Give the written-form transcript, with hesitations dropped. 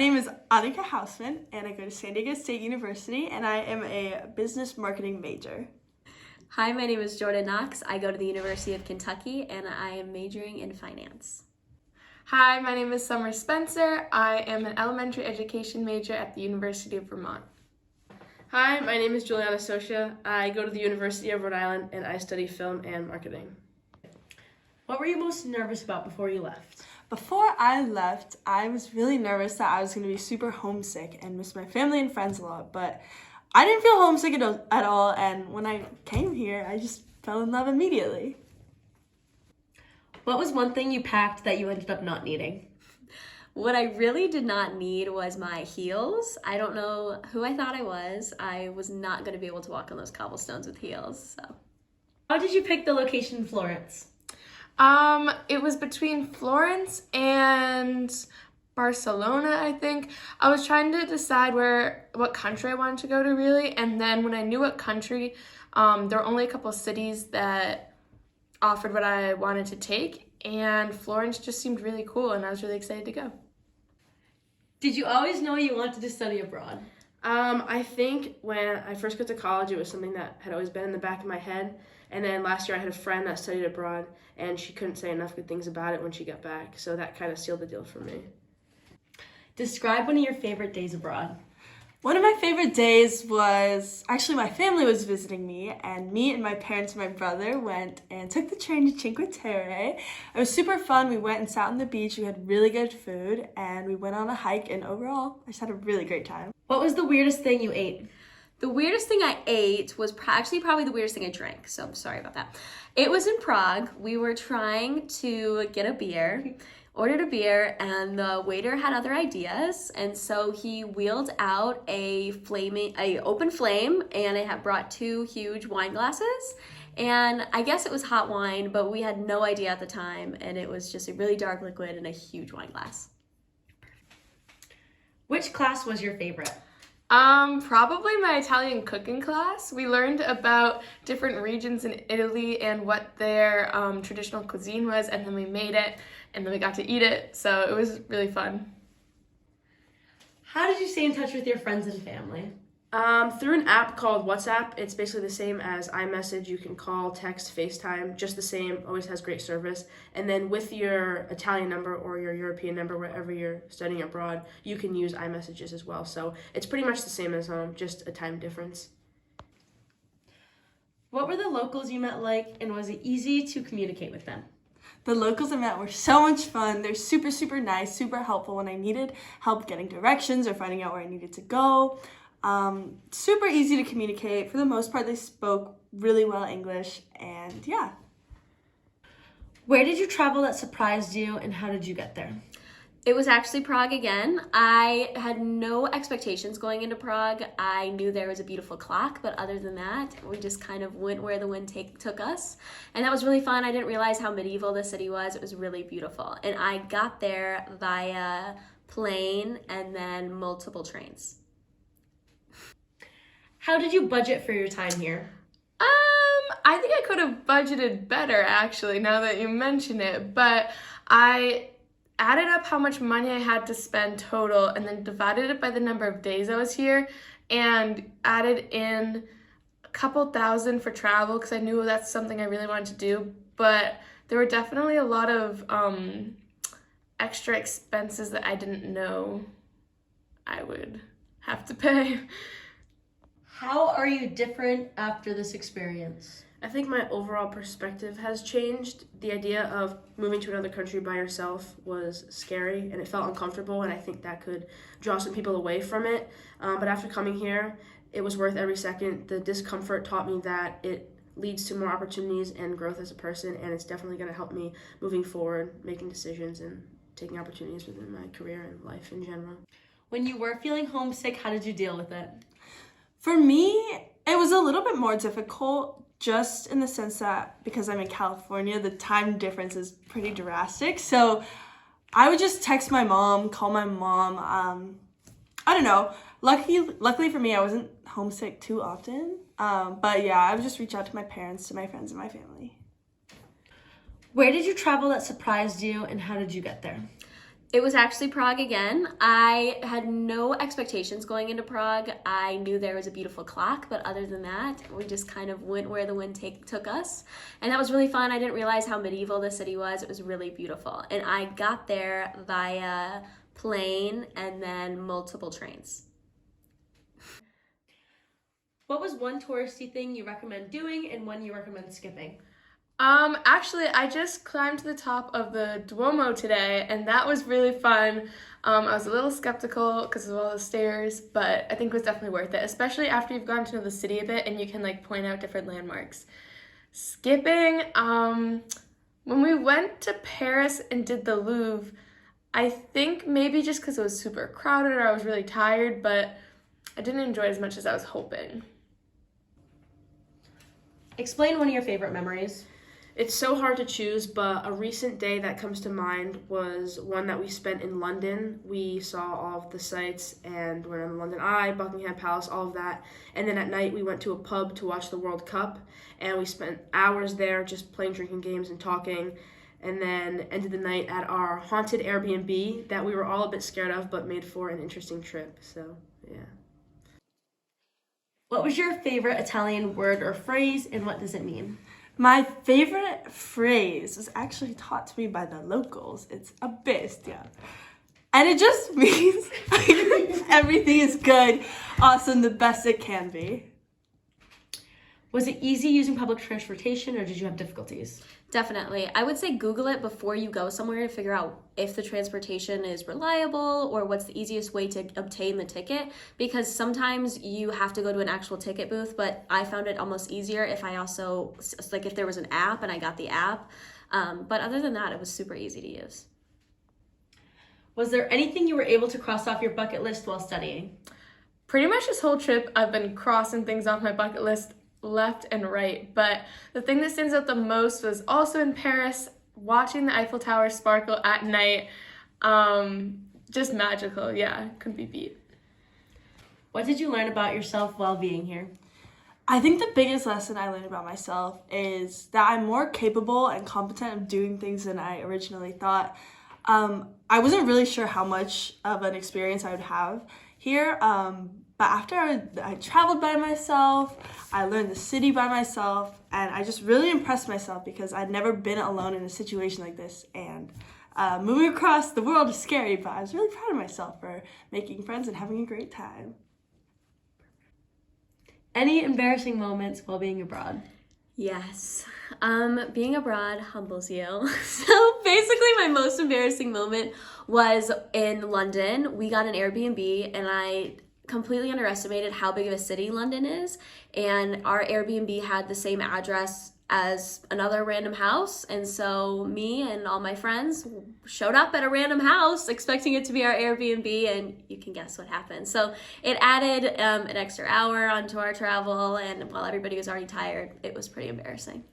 name is Annika Hausman, and I go to San Diego State University, and I am a business marketing major. Hi, my name is Jordan Knox. I go to the University of Kentucky, and I am majoring in finance. Hi, my name is Summer Spencer. I am an elementary education major at the University of Vermont. Hi, my name is Juliana Socia. I go to the University of Rhode Island and I study film and marketing. What were you most nervous about before you left? Before I left, I was really nervous that I was going to be super homesick and miss my family and friends a lot, but I didn't feel homesick at all, and when I came here, I just fell in love immediately. What was one thing you packed that you ended up not needing? What I really did not need was my heels. I don't know who I thought I was. I was not going to be able to walk on those cobblestones with heels. So, How did you pick the location in Florence? It was between Florence and Barcelona, I think. I was trying to decide what country I wanted to go to, really, and then when I knew what country, there were only a couple of cities that offered what I wanted to take, and Florence just seemed really cool, and I was really excited to go. Did you always know you wanted to study abroad? I think when I first got to college, it was something that had always been in the back of my head. And then last year I had a friend that studied abroad, and she couldn't say enough good things about it when she got back. So that kind of sealed the deal for me. Describe one of your favorite days abroad. One of my favorite days was, actually my family was visiting me, and me and my parents and my brother went and took the train to Cinque Terre. It was super fun. We went and sat on the beach, we had really good food, and we went on a hike, and overall, I just had a really great time. What was the weirdest thing you ate? the weirdest thing I ate was actually probably the weirdest thing I drank. So I'm sorry about that. It was in Prague. We were trying to get a beer. Ordered a beer, and the waiter had other ideas, and so he wheeled out a open flame, and it had brought 2 huge wine glasses, and I guess it was hot wine, but we had no idea at the time, and it was just a really dark liquid in a huge wine glass. Which class was your favorite? Probably my Italian cooking class. We learned about different regions in Italy and what their traditional cuisine was, and then we made it, and then we got to eat it, so it was really fun. How did you stay in touch with your friends and family? Through an app called WhatsApp. It's basically the same as iMessage. You can call, text, FaceTime, just the same, always has great service. And then with your Italian number or your European number, wherever you're studying abroad, you can use iMessages as well. So it's pretty much the same as just a time difference. What were the locals you met like, and was it easy to communicate with them? The locals I met were so much fun. They're super, super nice, super helpful when I needed help getting directions or finding out where I needed to go. Super easy to communicate. For the most part, they spoke really well English, and yeah. Where did you travel that surprised you, and how did you get there? It was actually Prague again. I had no expectations going into Prague. I knew there was a beautiful clock, but other than that, we just kind of went where the wind took us. And that was really fun. I didn't realize how medieval the city was. It was really beautiful. And I got there via plane and then multiple trains. How did you budget for your time here? I think I could have budgeted better, actually, now that you mention it, but I added up how much money I had to spend total and then divided it by the number of days I was here and added in a couple thousand for travel because I knew that's something I really wanted to do, but there were definitely a lot of extra expenses that I didn't know I would have to pay. How are you different after this experience? I think my overall perspective has changed. The idea of moving to another country by yourself was scary and it felt uncomfortable, and I think that could draw some people away from it. But after coming here, it was worth every second. The discomfort taught me that it leads to more opportunities and growth as a person, and it's definitely going to help me moving forward, making decisions and taking opportunities within my career and life in general. When you were feeling homesick, how did you deal with it? For me, it was a little bit more difficult, just in the sense that because I'm in California, the time difference is pretty drastic. So I would just text my mom, call my mom. I don't know. Luckily for me, I wasn't homesick too often. But yeah, I would just reach out to my parents, to my friends, and my family. Where did you travel that surprised you, and how did you get there? It was actually Prague again. I had no expectations going into Prague. I knew there was a beautiful clock, but other than that, we just kind of went where the wind took us. And that was really fun. I didn't realize how medieval the city was. It was really beautiful. And I got there via plane and then multiple trains. What was one touristy thing you recommend doing and one you recommend skipping? Actually, I just climbed to the top of the Duomo today, and that was really fun. I was a little skeptical because of all the stairs, but I think it was definitely worth it, especially after you've gotten to know the city a bit and you can like point out different landmarks. Skipping, when we went to Paris and did the Louvre, I think maybe just because it was super crowded or I was really tired, but I didn't enjoy it as much as I was hoping. Explain one of your favorite memories. It's so hard to choose, but a recent day that comes to mind was one that we spent in London. We saw all of the sights and went on the London Eye, Buckingham Palace, all of that. And then at night we went to a pub to watch the World Cup, and we spent hours there just playing drinking games and talking, and then ended the night at our haunted Airbnb that we were all a bit scared of, but made for an interesting trip. So, yeah. What was your favorite Italian word or phrase, and what does it mean? My favorite phrase was actually taught to me by the locals. It's a bestia. And it just means everything is good, awesome, the best it can be. Was it easy using public transportation, or did you have difficulties? Definitely. I would say Google it before you go somewhere to figure out if the transportation is reliable or what's the easiest way to obtain the ticket, because sometimes you have to go to an actual ticket booth, but I found it almost easier if I also, like if there was an app and I got the app. But other than that, it was super easy to use. Was there anything you were able to cross off your bucket list while studying? Pretty much this whole trip, I've been crossing things off my bucket list left and right, but the thing that stands out the most was also in Paris, watching the Eiffel Tower sparkle at night. Just magical. Yeah, couldn't be beat. What did you learn about yourself while being here? I think the biggest lesson I learned about myself is that I'm more capable and competent of doing things than I originally thought. I wasn't really sure how much of an experience I would have here, but after I traveled by myself, I learned the city by myself, and I just really impressed myself because I'd never been alone in a situation like this. And moving across the world is scary, but I was really proud of myself for making friends and having a great time. Any embarrassing moments while being abroad? Yes. Being abroad humbles you. So basically my most embarrassing moment was in London. We got an Airbnb and I completely underestimated how big of a city London is. And our Airbnb had the same address as another random house. And so me and all my friends showed up at a random house expecting it to be our Airbnb, and you can guess what happened. So it added an extra hour onto our travel, and while everybody was already tired, it was pretty embarrassing.